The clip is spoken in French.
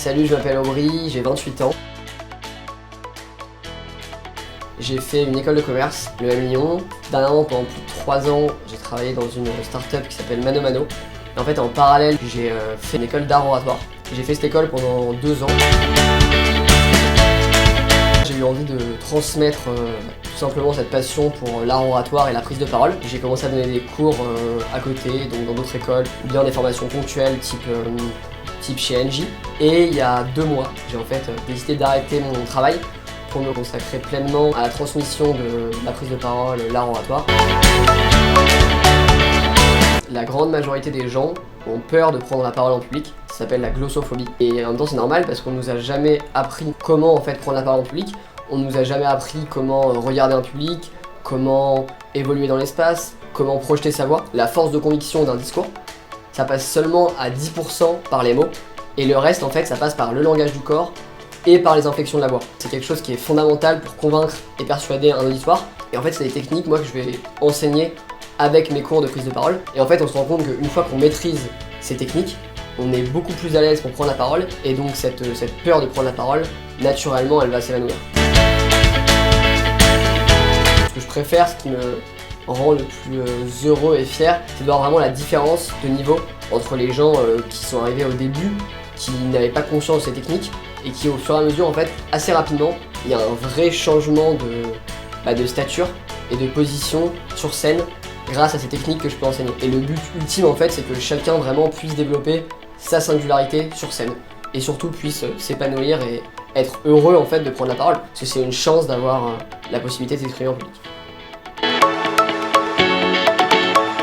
Salut, je m'appelle Aubry, j'ai 28 ans. J'ai fait une école de commerce, le M Lyon. Dernièrement, pendant plus de 3 ans, j'ai travaillé dans une start-up qui s'appelle Mano Mano. Et en fait, en parallèle, j'ai fait une école d'art oratoire. J'ai fait cette école pendant 2 ans. J'ai eu envie de transmettre tout simplement cette passion pour l'art oratoire et la prise de parole. J'ai commencé à donner des cours à côté, donc dans d'autres écoles, ou bien des formations ponctuelles type chez NJ. Et il y a 2 mois, j'ai en fait décidé d'arrêter mon travail pour me consacrer pleinement à la transmission de la prise de parole, l'art oratoire. La grande majorité des gens ont peur de prendre la parole en public, ça s'appelle la glossophobie. Et en même temps c'est normal parce qu'on nous a jamais appris comment en fait prendre la parole en public, on nous a jamais appris comment regarder un public, comment évoluer dans l'espace, comment projeter sa voix. La force de conviction d'un discours, ça passe seulement à 10% par les mots, et le reste en fait ça passe par le langage du corps et par les inflexions de la voix. C'est quelque chose qui est fondamental pour convaincre et persuader un auditoire. Et en fait c'est des techniques moi que je vais enseigner avec mes cours de prise de parole. Et en fait on se rend compte qu'une fois qu'on maîtrise ces techniques, on est beaucoup plus à l'aise pour prendre la parole, et donc cette peur de prendre la parole, naturellement elle va s'évanouir. Ce que je préfère, ce qui me rend le plus heureux et fier, c'est de voir vraiment la différence de niveau entre les gens qui sont arrivés au début, qui n'avaient pas conscience de ces techniques, et qui au fur et à mesure, en fait, assez rapidement, il y a un vrai changement de stature et de position sur scène grâce à ces techniques que je peux enseigner. Et le but ultime, en fait, c'est que chacun vraiment puisse développer sa singularité sur scène, et surtout puisse s'épanouir et être heureux en fait de prendre la parole, parce que c'est une chance d'avoir la possibilité de s'exprimer en public.